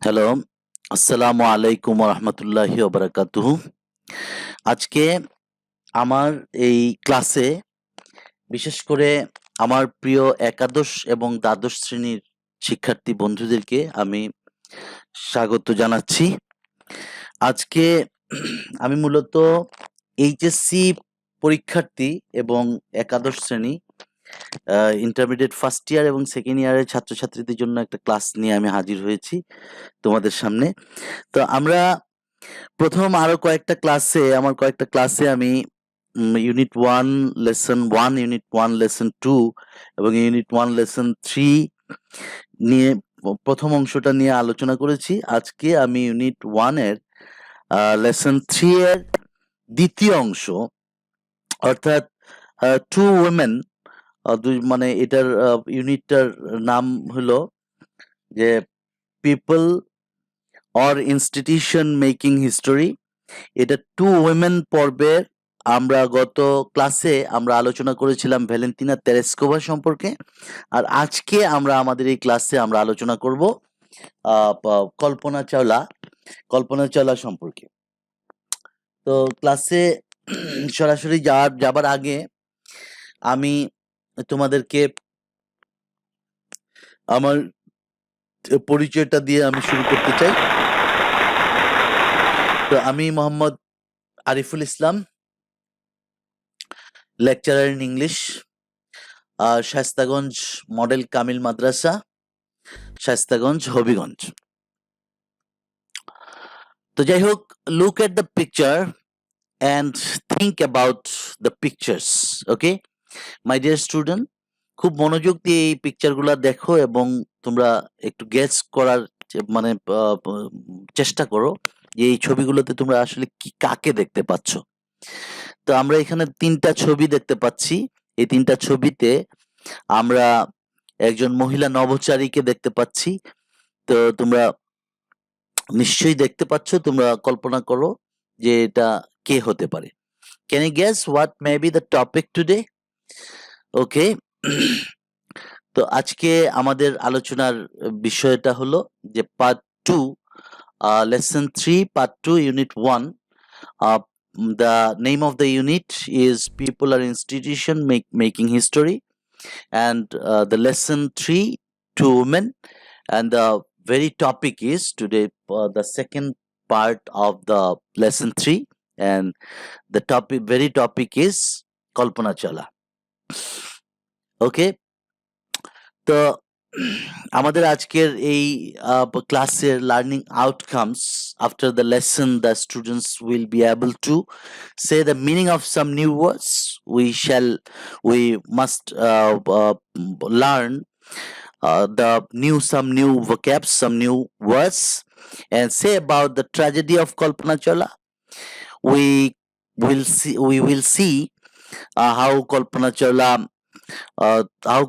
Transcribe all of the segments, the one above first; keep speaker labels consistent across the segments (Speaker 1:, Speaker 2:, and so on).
Speaker 1: Hello, আসসালামু আলাইকুম রহমতুল্লাহি ওবারাকাতুহু। আজকে আমার এই ক্লাসে বিশেষ করে আমার প্রিয় একাদশ এবং দ্বাদশ শ্রেণীর শিক্ষার্থী বন্ধুদেরকে আমি স্বাগত জানাচ্ছি। আজকে আমি মূলত এইচএসসি পরীক্ষার্থী এবং একাদশ শ্রেণী ইন্টারমিডিয়েট ফার্স্ট ইয়ার এবং সেকেন্ড ইয়ারের ছাত্রছাত্রীদের জন্য একটা ক্লাস নিয়ে আমি হাজির হয়েছি তোমাদের সামনে। তো আমরা আমার কয়েকটা ক্লাসে আমি ইউনিট 1 লেসন 1, ইউনিট 1 লেসন 2 এবং ইউনিট 1 লেসন 3 নিয়ে প্রথম অংশটা নিয়ে আলোচনা করেছি। আজকে আমি ইউনিট 1 এর লেসন 3 এর দ্বিতীয় অংশ অর্থাৎ টু উইমেন, মানে এটার ইউনিটটার নাম হলো যে people or institution making history. এটা টু উইমেন পর্বের আমরা গত ক্লাসে আমরা আলোচনা করেছিলাম ভ্যালেন্টিনা তেরেস্কোভা সম্পর্কে। আর আজকে আমাদের এই ক্লাসে আমরা আলোচনা করব কল্পনা চাওলা সম্পর্কে। তো ক্লাসে সরাসরি যাবার আগে আমি তোমাদেরকে আমার পরিচয়টা দিয়ে আমি শুরু করতে চাই। তো আমি Mohammad Ariful Islam, lecturer in English, Shayestaganj model Kamil Madrasa, Shayestaganj, Habiganj. তো যাই হোক, look at the picture and think about the pictures. Okay my dear student, খুব মনোযোগ দিয়ে এই পিকচারগুলো দেখো এবং তোমরা একটু গেস করার মানে চেষ্টা করো যে এই ছবিগুলোতে তোমরা আসলে কাকে দেখতে পাচ্ছ। তো আমরা এখানে 3টা ছবি দেখতে পাচ্ছি। এই 3টা ছবিতে আমরা একজন মহিলা নভোচারীকে দেখতে পাচ্ছি। তো তোমরা নিশ্চয়ই দেখতে পাচ্ছ, তোমরা কল্পনা করো যে এটা কে হতে পারে। Can you guess what may be the topic today? Okay, তো আজকে আমাদের আলোচনার বিষয়টা হলো যে part 2, lesson 3, part 2, unit 1. The name of the unit is People or Institution Making History, and the lesson 3, Two Women, and the very topic is today the second part of the lesson 3, and the very topic is Kalpana Chawla. Okay, তো আমাদের আজকের এই ক্লাসের learning outcomes, after the lesson the students will be able to say the meaning of some new words. We must learn some new vocabs, some new words, and say about the tragedy of Kalpana Chawla. We will see how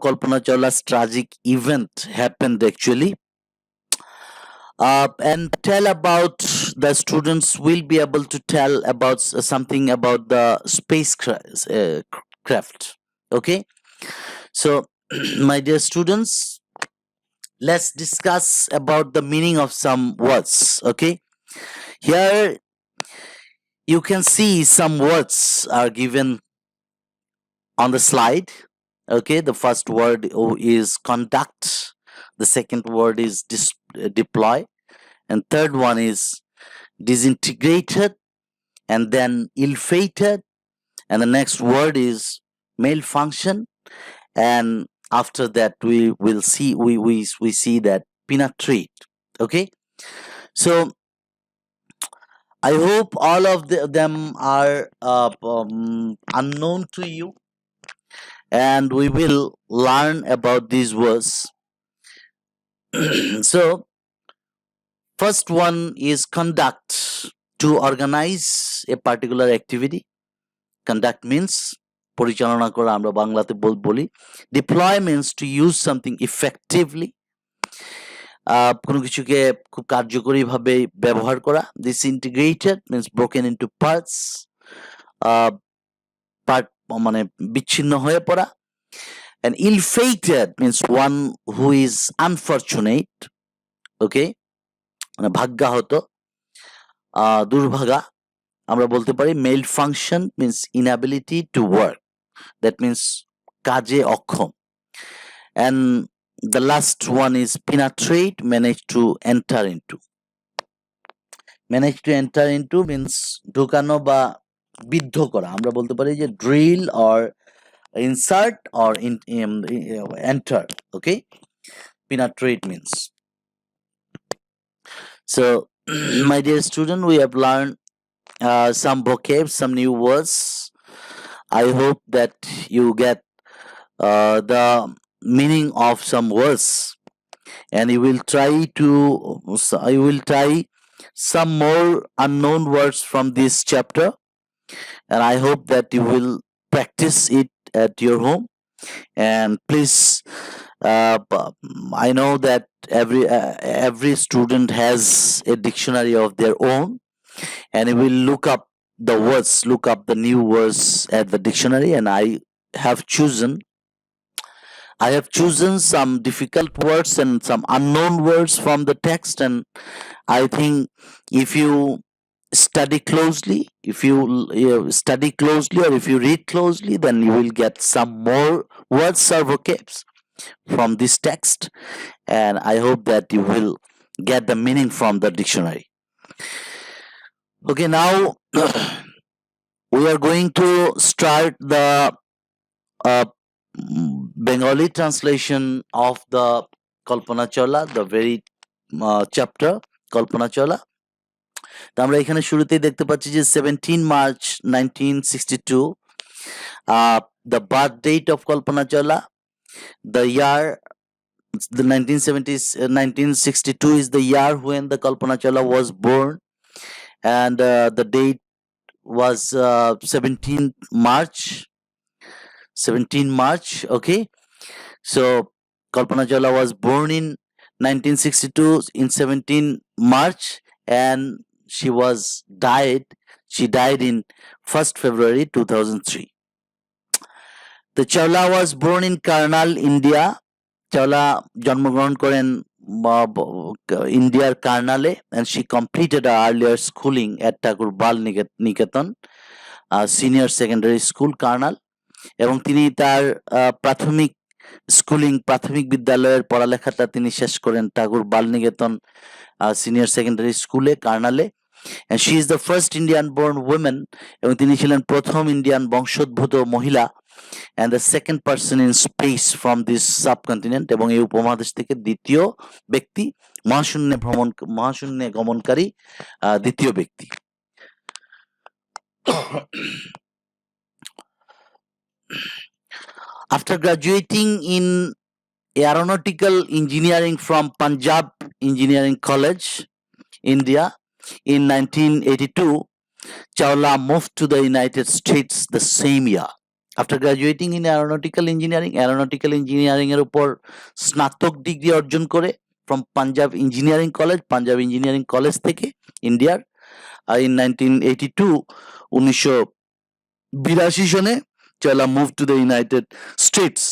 Speaker 1: Kalpana Chawla's tragic event happened actually, and tell about the students will be able to tell about something about the spacecraft. Okay, so my dear students, let's discuss about the meaning of some words. Okay, here you can see some words are given on the slide. Okay, the first word is conduct, the second word is deploy, and third one is disintegrated, and then ill-fated, and the next word is malfunction, and after that we see that penetrate. Okay, so I hope all of them are unknown to you, and we will learn about these words. So first one is conduct, to organize a particular activity. Conduct means পরিচালনা করা, আমরা বাংলাতে বলি। Deploy means to use something effectively, কোনো কিছুকে খুব কার্যকরীভাবে ব্যবহার করা। Disintegrated means broken into parts, মানে বিচ্ছিন্ন হয়ে পড়া। And ill-fated means one who is unfortunate. Okay, মানে ভাগ্যা হতো, দুর্ভাগা আমরা বলতে পারি। Malfunction means inability to work, that means কাজে অক্ষম। And the last one is penetrate, manage to enter into. Manage to enter into means ঢোকানো বা বিদ্ধ করা, আমরা বলতে পারি যে drill or insert or enter. Okay, penetrate means. So my dear student, we have learned some vocab, some new words. I hope that you get the meaning of some words, and you will try some more unknown words from this chapter, and I hope that you will practice it at your home. And please, I know that every student has a dictionary of their own, and you will look up the new words at the dictionary. And have chosen some difficult words and some unknown words from the text, and I think if you study closely, or if you read closely, then you will get some more words or vocabs from this text, and I hope that you will get the meaning from the dictionary. Okay, now we are going to start the Bengali translation of the Kalpana Chawla, the very chapter Kalpana Chawla. তো আমরা এখানে শুরুতেই দেখতে পাচ্ছি যে 17 March 1962, the birth date of Kalpana Chawla. The year, the 1962 is the year when the Kalpana Chawla was born, and the date was 17 March. Okay, so Kalpana Chawla was born in 1962 in 17 March, and she died in 1st February 2003. The Chawla was born in Karnal, India. Chawla জন্মগ্রহণ করেন ইন্ডিয়ার কার্নালে, and she completed her earlier schooling at Tagore Bal Niketan Senior Secondary School, Karnal. এবং তিনি তার প্রাথমিক বিদ্যালয়ের পড়ালেখাটা তিনি শেষ করেন টাগোর বাল নিকেতন সিনিয়র সেকেন্ডারি স্কুলে, কার্নালে। And she is the first Indian born woman, এবং তিনি ছিলেন প্রথম ইন্ডিয়ান বংশোদ্ভূত মহিলা, and the second person in space from this subcontinent, এবং এই উপমহাদেশ থেকে দ্বিতীয় ব্যক্তি, মহাশূন্যে গমনকারী দ্বিতীয় ব্যক্তি। After graduating in aeronautical engineering from Punjab Engineering College, India, in 1982, Chawla moved to the United States the same year. After graduating in aeronautical engineering এর উপর স্নাতক ডিগ্রি অর্জন করে from Punjab Engineering College থেকে ইন্ডিয়ার, in 1982 সনে Chawla moved to the United States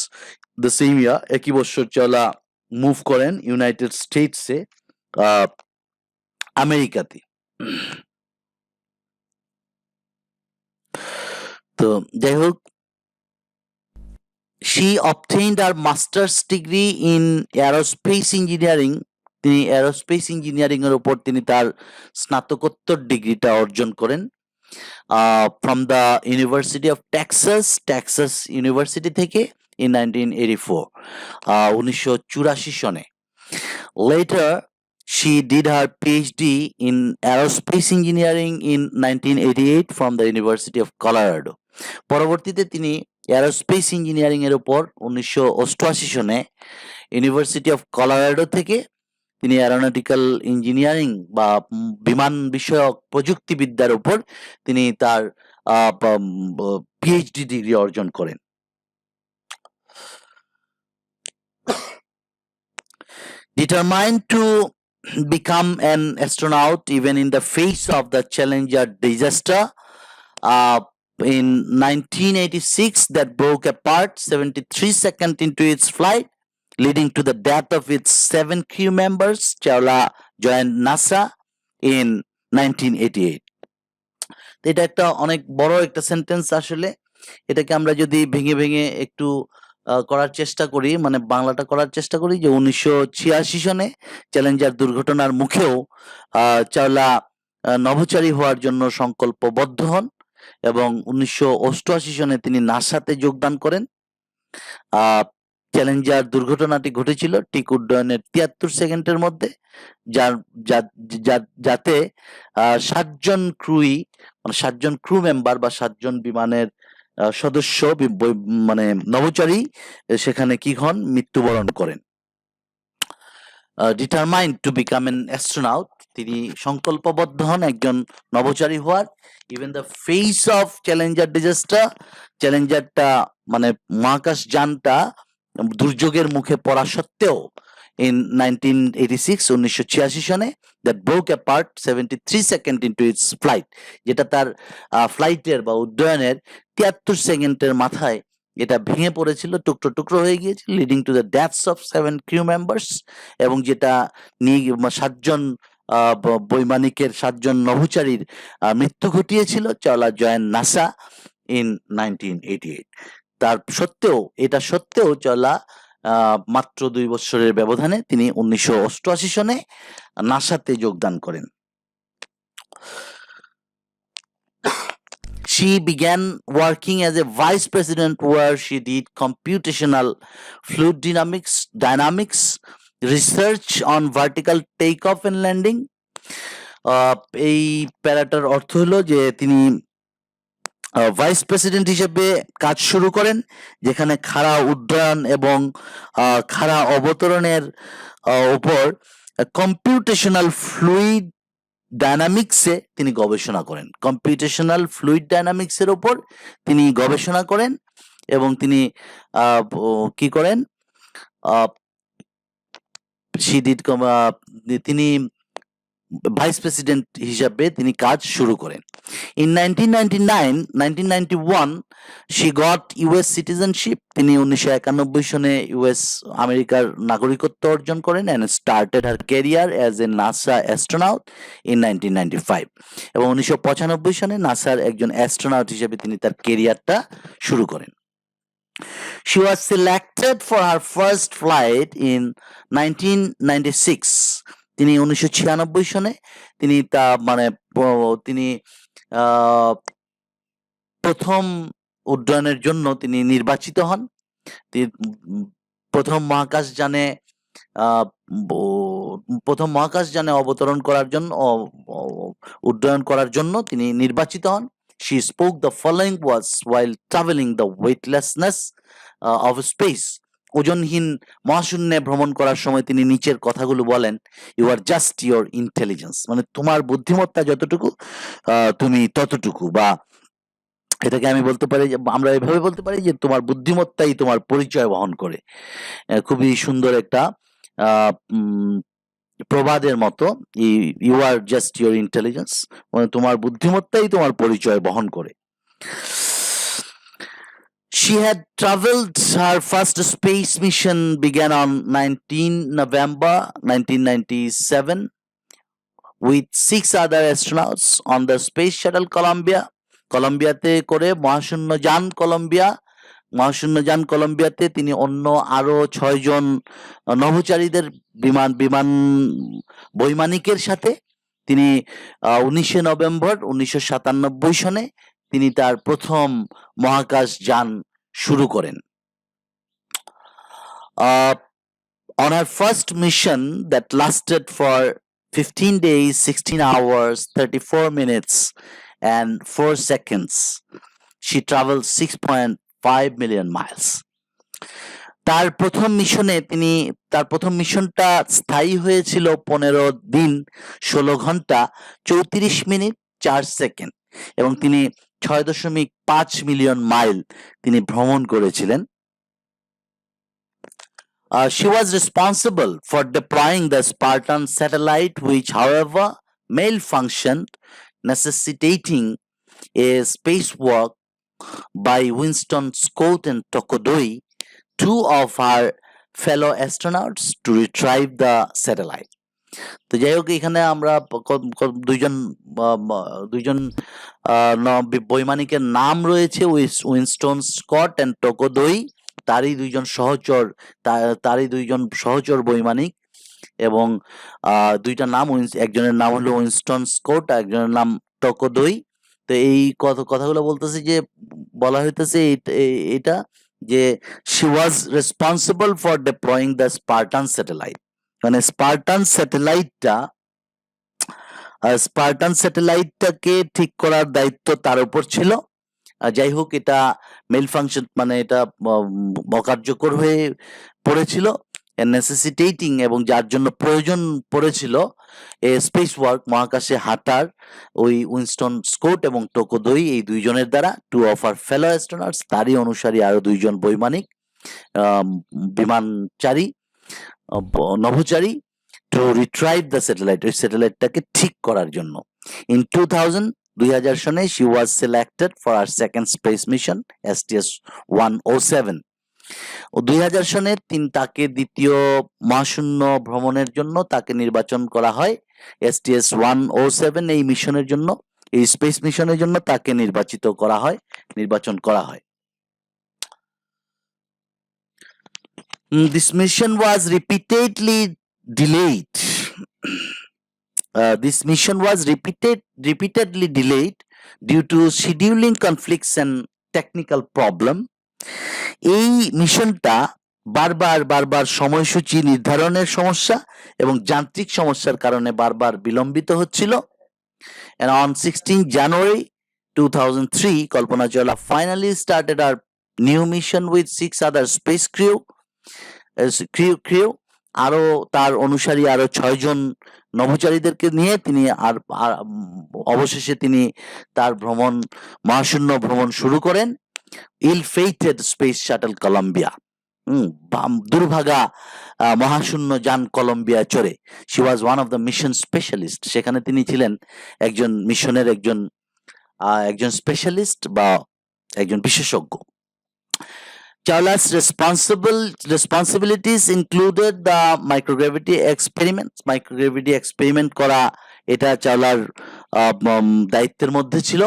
Speaker 1: the same year. একই বছর Chawla মুভ করেন ইউনাইটেড স্টেটসে, আমেরিকাতে। তো যাই হোক, she obtained her master's degree in aerospace engineering. তিনি এরোস্পেস ইঞ্জিনিয়ারিং এর উপর তিনি তার স্নাতকোত্তর ডিগ্রিটা অর্জন করেন from the University of Texas University থেকে in 1984, 1984 সনে। Later she did her PhD in aerospace engineering in 1988 from the University of Colorado. পরবর্তীতে তিনি এরোস্পেস ইঞ্জিনিয়ারিং এর উপর 1988 সনে ইউনিভার্সিটি অফ কলোরাডো থেকে তিনি অ্যারোনটিক্যাল ইঞ্জিনিয়ারিং বা বিমান বিষয়ক প্রযুক্তিবিদ্যার উপর তিনি তার পিএইচডি ডিগ্রি অর্জন করেন। Determined to become an astronaut even in the face of the Challenger disaster in 1986 that broke apart 73 seconds into its flight, leading to the death of its 7 crew members, Chawla joined NASA in 1988. এটা একটা অনেক বড় একটা sentence আসলে। এটাকে আমরা যদি ভেঙে ভেঙে একটু করার চেষ্টা করি, মানে বাংলাটা করার চেষ্টা করি, যে 1986 সনে চ্যালেঞ্জার দুর্ঘটনার মুখেও চাওলা নভোচারী হওয়ার জন্য সংকল্পবদ্ধ হন এবং 1988 সনে তিনি নাসাতে যোগদান করেন। চ্যালেঞ্জার দুর্ঘটনাটি ঘটেছিল ঠিক উড্ডয়নের 73 সেকেন্ডের মধ্যে, যাতে 7 জন মানে 7 জন ক্রু মেম্বার বা 7 জন বিমানের সদস্য মানে নভোচারী সেখানে কি হন, মৃত্যুবরণ করেন। Determined to become an astronaut, তিনি সংকল্পবদ্ধ হন একজন নভোচারী হওয়ার। Even the face of Challenger disaster, চ্যালেঞ্জারটা মানে মহাকাশ যানটা দুর্যোগের মুখে পড়া সত্ত্বেও in 1986 সনে that broke apart 73 second into its flight, যেটা তার ফ্লাইটের বা উড্ডয়নের 73 সেকেন্ডের মাথায় এটা ভেঙে পড়েছিল, টুকরো টুকরো হয়ে গিয়েছিল, leading to the deaths of 7 crew members, এবং যেটা নিয়ে 7 জন বৈমানিকের 7 জন নভোচারীর মৃত্যু ঘটিয়েছিল। Chawla join NASA in 1988। এটা সত্ত্বেও চাওলা মাত্র 2 বছরের ব্যবধানে তিনি 1988 সনে নাসাতে যোগদান করেন। She began working as a vice president where she did computational fluid dynamics, research on vertical takeoff and landing. এই প্যারাটার অর্থ হলো যে তিনি ভাইস প্রেসিডেন্ট হিসেবে কাজ শুরু করেন, যেখানে খাড়া উড্ডয়ন এবং খাড়া অবতরণের উপর কম্পিউটেশনাল ফ্লুইড ডায়নামিক্সে তিনি গবেষণা করেন। কম্পিউটেশনাল ফ্লুইড ডায়নামিক্সের উপর তিনি গবেষণা করেন এবং তিনি কি করেন, তিনি ভাইস প্রেসিডেন্ট হিসাবে তিনি কাজ শুরু করেন। In 1991 she got US citizenship, তিনি 1991 সনে US আমেরিকার নাগরিকত্ব অর্জন করেন and started her career as a NASA astronaut in 1995, এবং 1995 সনে নাসার একজন অ্যাস্ট্রোনট হিসেবে তিনি তার ক্যারিয়ারটা শুরু করেন। She was selected for her first flight in 1996, তিনি 1996 সনে তিনি তিনি প্রথম উড্ডয়নের জন্য তিনি নির্বাচিত হন। প্রথম মহাকাশ যানে অবতরণ করার জন্য উড্ডয়ন করার জন্য তিনি নির্বাচিত হন। She spoke the following words while traveling the weightlessness of space. ওজনহীন মহাশূন্যে ভ্রমণ করার সময় তিনি নিচের কথাগুলো বলেন, you are just your intelligence, মানে তোমার বুদ্ধিমত্তা যতটুকু তুমি ততটুকু, বা এটাকে আমি বলতে পারি যে আমরা এভাবে বলতে পারি যে তোমার বুদ্ধিমত্তাই তোমার পরিচয় বহন করে। খুবই সুন্দর একটা প্রবাদের মতো, you are just your intelligence, মানে তোমার বুদ্ধিমত্তাই তোমার পরিচয় বহন করে। She had traveled, her first space mission began on 19 November 1997 with 6 other astronauts on the Space Shuttle Columbia. কলম্বিয়াতে করে মহাশূন্যযান কলম্বিয়াতে তিনি অন্য আরো 6 জন নভোচারীদের বিমান বৈমানিকের সাথে তিনি 19 নভেম্বর 1997 সনে তিনি তার প্রথম মহাকাশ যান শুরু করেন। On her first mission that lasted for 15 days, 16 hours, 34 minutes and 4 seconds, she traveled 6.5 million miles. তার প্রথম মিশনটা স্থায়ী হয়েছিল 15 দিন 16 ঘন্টা 34 মিনিট 4 সেকেন্ড, এবং তিনি 6.5 মিলিয়ন মাইল তিনি ভ্রমণ করেছিলেন। She was responsible for deploying the Spartan satellite, which however malfunctioned, necessitating a spacewalk by Winston Scott and Tokodoi, 2 of her fellow astronauts, to retrieve the satellite. তো যাই হোক, এখানে আমরা দুইজন দুইজন বৈমানিকের নাম রয়েছে, উইনস্টন স্কট অ্যান্ড টোকোদই। তারই দুইজন সহচর বৈমানিক, এবং দুইটা নাম, একজনের নাম হলো উইনস্টন স্কট, একজনের নাম টোকোদই। তো এই কথাগুলো বলতেছে যে, বলা হইতেছে এটা যে she was responsible for ডিপ্লয়িং the Spartan satellite. মানে স্পার্টান স্যাটেলাইটটাকে ঠিক করার দায়িত্ব তার উপর ছিল। যাই হোক, এটা মেল ফাংশন, মানে এটা অকার্যকর হয়ে পড়েছিল, নেসেসিটেটিং, এবং যার জন্য প্রয়োজন পড়েছিল স্পেস ওয়ার্ক, মহাকাশে হাঁটার, ওই উইনস্টন স্কট এবং টোকোদই এই দুইজনের দ্বারা, two of her fellow astronauts, তারই অনুসারী আরো দুইজন বৈমানিক, বিমানচারী, নভোচারী, টু রিট্রাইভ দ্য স্যাটেলাইট, ওই স্যাটেলাইটটাকে ঠিক করার জন্য। ইন 2000 সনে she was selected for her second space mission STS-107। 2000 সনে তাকে দ্বিতীয় মহাশূন্য ভ্রমণের জন্য তাকে নির্বাচন করা হয়। STS-107 এই মিশনের জন্য, এই স্পেস মিশনের জন্য তাকে নির্বাচন করা হয়। This mission was repeatedly delayed. This mission was repeatedly delayed due to scheduling conflicts and technical problem. এই মিশনটা বারবার সময়সূচি নির্ধারণের সমস্যা এবং যান্ত্রিক সমস্যার কারণে বারবার বিলম্বিত হচ্ছিল। And on 16 January 2003, Kalpana Chawla finally started her new mission with 6 other space crew. আরো তার অনুসারী আরো 6 জন নভোচারীদেরকে নিয়ে তিনি অবশেষে তিনি তার মহাশূন্য ভ্রমণ শুরু করেন। ইল-ফেটেড স্পেস শাটল কলম্বিয়া, দুর্ভাগা মহাশূন্য যান কলম্বিয়া চড়ে। She was one of the mission specialist, সেখানে তিনি ছিলেন একজন মিশনের একজন স্পেশালিস্ট বা একজন বিশেষজ্ঞ। Chawla's responsibilities included the microgravity experiments. Microgravity experiment করা এটা চাওলার দায়িত্বের মধ্যে ছিল।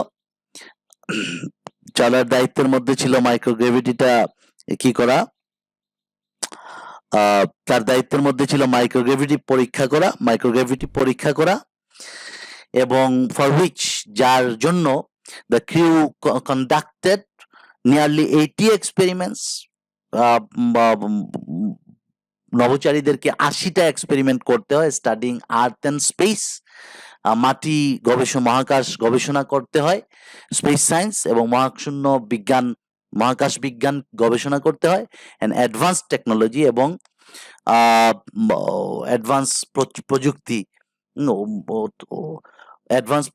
Speaker 1: চাওলার দায়িত্বের মধ্যে ছিল মাইক্রোগ্রেভিটিটা কি করা। তার দায়িত্বের মধ্যে ছিল মাইক্রোগ্রেভিটি পরীক্ষা করা, এবং ফর হুইচ, যার জন্য the crew conducted nearly 80 experiments. নভোচারীদেরকে 80টা experiment করতে হয়। স্টাডিং আর্থ অ্যান্ড স্পেস, মাটি মহাকাশ গবেষণা করতে হয়। স্পেস সায়েন্স এবং মহাকাশ বিজ্ঞান গবেষণা করতে হয়। অ্যান্ড অ্যাডভান্স টেকনোলজি এবং অ্যাডভান্স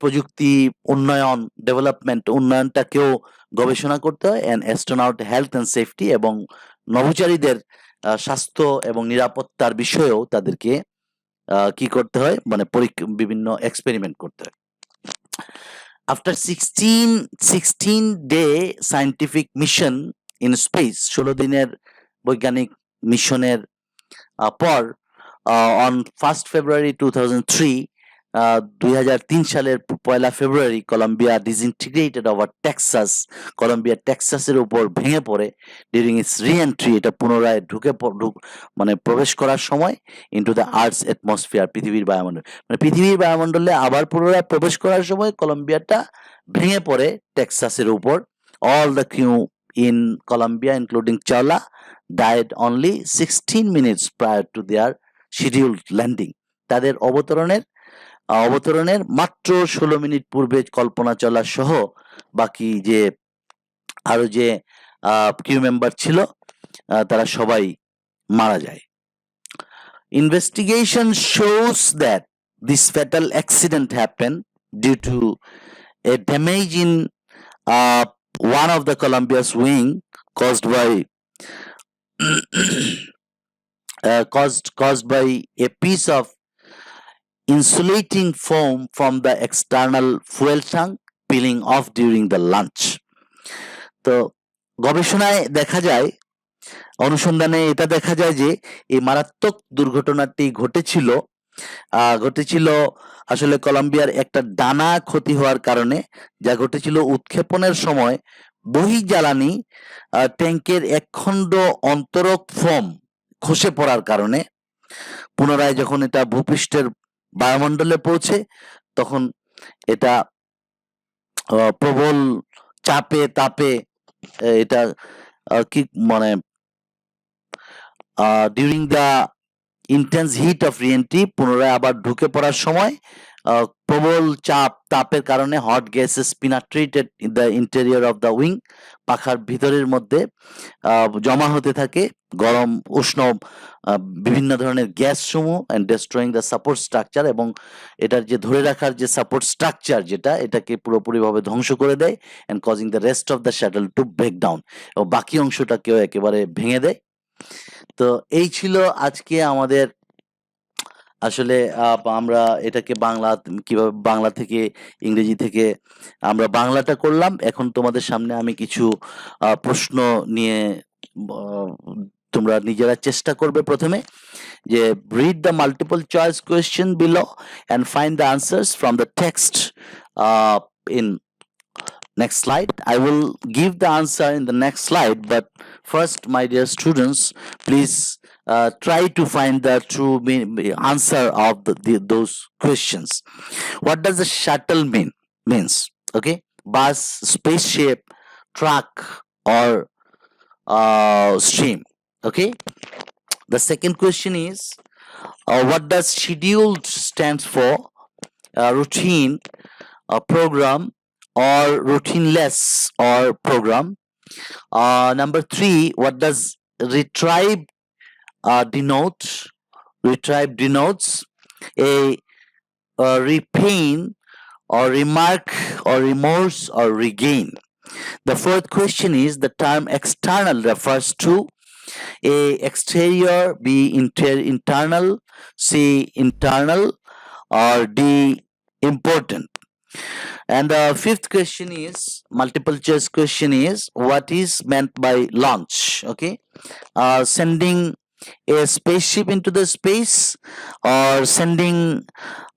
Speaker 1: প্রযুক্তি উন্নয়নটাকেও গবেষণা করতে হয়। And astronaut health and safety, এবং নভোচারীদের স্বাস্থ্য এবং নিরাপত্তার বিষয়েও তাদেরকে কি করতে হয়, মানে বিভিন্ন এক্সপেরিমেন্ট করতে হয়। After 16-day scientific mission in space, 16 দিনের বৈজ্ঞানিক মিশনের পর, অন 1 February 2003, 2003 সালের 1 ফেব্রুয়ারি, Columbia disintegrated over Texas, Columbia টেক্সাসের উপর ভেঙে পড়ে। ডিউরিং ইটস রি-এন্ট্রি, এটা পুনরায় মানে প্রবেশ করার সময়, ইনটু দ্য আর্থস অ্যাটমসফিয়ার, পৃথিবীর বায়ুমণ্ডলে আবার পুনরায় প্রবেশ করার সময় কলম্বিয়াটা ভেঙে পড়ে টেক্সাসের উপর। All the crew in Columbia including Chawla died only 16 minutes prior to their scheduled landing. তাদের অবতরণের মাত্র 16 মিনিট পূর্বে কল্পনা চাওলা সহ বাকি আরো যে ক্রিউ মেম্বার ছিল তারা সবাই মারা যায়। Investigation shows that this fatal accident happened due to a damage in one of the Columbia's wing caused by a piece of insulating foam from the external fuel tank peeling off during the launch. তো গবেষণায় অনুসন্ধানে এটা দেখা যায় যে এই মারাত্মক দুর্ঘটনাটি ঘটেছিল ঘটেছিল আসলে কলম্বিয়ার একটা ডানা ক্ষতি হওয়ার কারণে, যা ঘটেছিল উৎক্ষেপণের সময় বহির্জ্বালানি ট্যাঙ্কের একখণ্ড অন্তরক ফোম খসে পড়ার কারণে পুনরায় যখন এটা ভূপৃষ্ঠের বায়ুমণ্ডলে পৌঁছে, তখন এটা প্রবল চাপে তাপে এটা কি মানে during the intense heat of reentry পুনরায় আবার ঢুকে পড়ার সময় প্রবল তাপের কারণে hot gases penetrated in the interior of the wing, পাখার ভিতরের মধ্যে জমা হতে থাকে গরম উষ্ণ বিভিন্ন ধরনের গ্যাস সমূহ and destroying the support structure, এবং এটার যে ধরে রাখার যে সাপোর্ট স্ট্রাকচার যেটা এটাকে পুরোপুরিভাবে ধ্বংস করে দেয় and causing the rest of the shuttle to break down, এবং বাকি অংশটাকেও একেবারে ভেঙে দেয়। তো এই ছিল আজকে আমাদের আসলে আমরা এটাকে কিভাবে বাংলা থেকে ইংরেজি থেকে আমরা বাংলাটা করলাম। এখন তোমাদের সামনে আমি কিছু প্রশ্ন নিয়ে তোমরা নিজেরা চেষ্টা করবে। প্রথমে যে read the multiple choice question below and find the answers from the text in next slide. I will give the answer in the next slide, but first, my dear students, please try to find the true answer of those questions. What does the shuttle means? Okay, bus, spaceship, truck, or stream. Okay. The second question is what does scheduled stands for? Routine, program, or routineless or program. Number 3, what does retrieve denote? Retrieve denotes a repain or remark or remorse or regain. The fourth question is the term external refers to A, exterior, B, internal, C, internal, or D, important. And the fifth question is multiple choice question is what is meant by launch? Okay, sending a spaceship into the space, or sending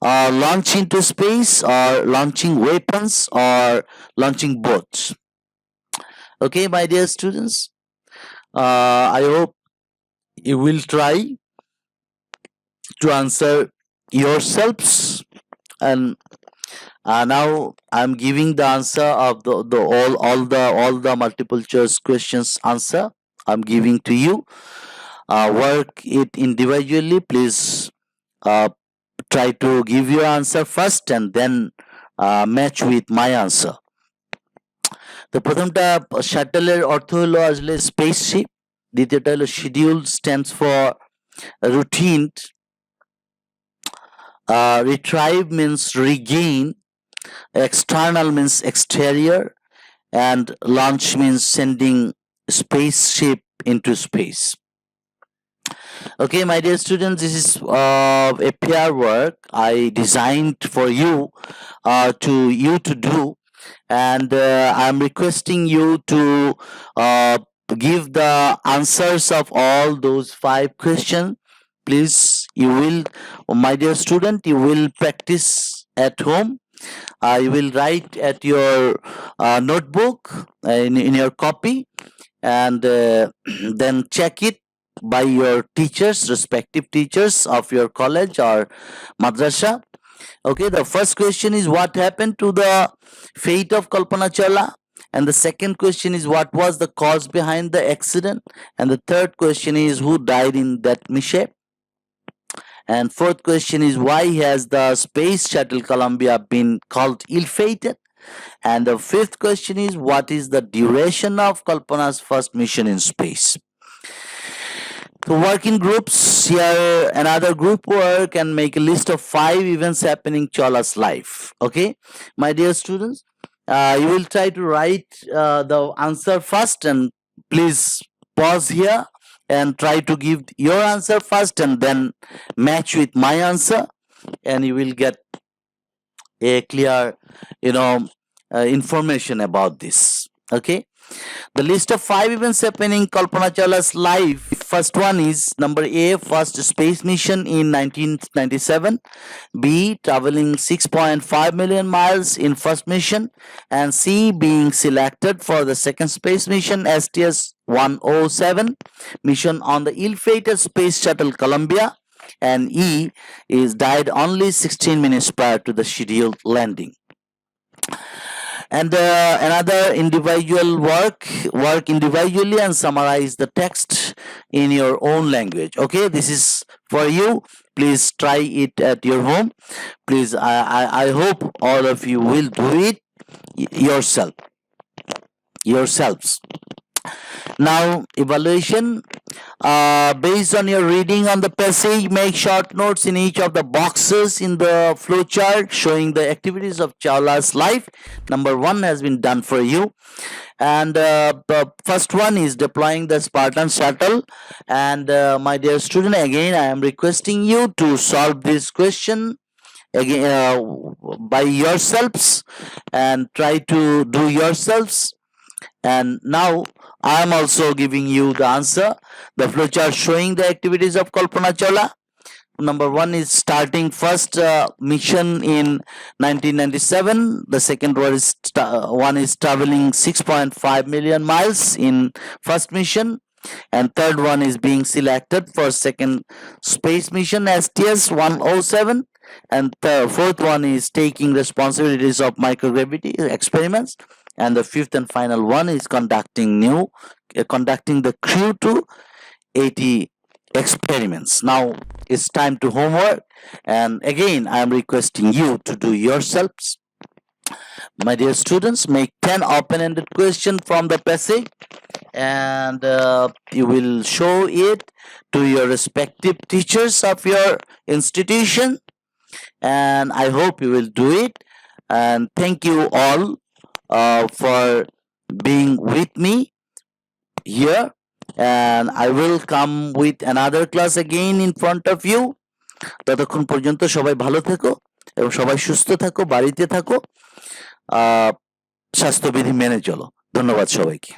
Speaker 1: launch into space, or launching weapons, or launching boats. Okay, my dear students, I hope you will try to answer yourselves, and now I'm giving the answer of all the multiple choice questions answer I'm giving to you. Work it individually. Please try to give your answer first and then match with my answer. তো প্রথমটা শাটলের অর্থ হলো আসলে spaceship, দ্বিতীয়টা হলো schedule stands for routine, retrieve means regain, external means exterior, and launch means sending spaceship into space. Okay, my dear students, this is a pair work I designed for you to do, and I'm requesting you to give the answers of all those 5 questions. Please, you will, my dear student, you will practice at home. You will write at your notebook in your copy, and then check it by your teachers, respective teachers of your college or madrasa. Okay, the first question is what happened to the fate of Kalpana Chawla, and the second question is what was the cause behind the accident, and the third question is who died in that mishap, and fourth question is why has the space shuttle Columbia been called ill-fated, and the fifth question is what is the duration of Kalpana's first mission in space. So work in groups. Here another group work and make a list of 5 events happening in Chawla's life. Okay, my dear students, you will try to write the answer first, and please pause here and try to give your answer first and then match with my answer, and you will get a clear information about this. Okay, The list of 5 events happening in Kalpana Chawla's life. First one is number A, first space mission in 1997. B, traveling 6.5 million miles in first mission. And C, being selected for the second space mission, STS-107, mission on the ill-fated space shuttle Columbia. And E is died only 16 minutes prior to the scheduled landing. And another individual work individually and summarize the text in your own language. Okay, this is for you. Please try it at your home. Please, I hope all of you will do it yourselves. Now, evaluation. Based on your reading on the passage, make short notes in each of the boxes in the flowchart showing the activities of Chawla's life. Number 1 has been done for you. And the first one is deploying the Spartan shuttle. And my dear student, again, I am requesting you to solve this question again by yourselves and try to do yourselves. And now I am also giving you the answer. The flowchart showing the activities of Kalpana Chawla. Number 1 is starting first mission in 1997. The second one is traveling 6.5 million miles in first mission. And third one is being selected for second space mission, STS-107. And the fourth one is taking responsibilities of microgravity experiments. And the fifth and final one is conducting the crew to 80 experiments. Now it's time to homework, and again I am requesting you to do yourselves. My dear students, make 10 open-ended questions from the passage, and you will show it to your respective teachers of your institution, and I hope you will do it. And thank you all for being with me here, and I will come with another class again in front of you. ততক্ষণ পর্যন্ত সবাই ভালো থেকো এবং সবাই সুস্থ থাকো, বাড়িতে থাকো, স্বাস্থ্যবিধি মেনে চলো। ধন্যবাদ সবাইকে।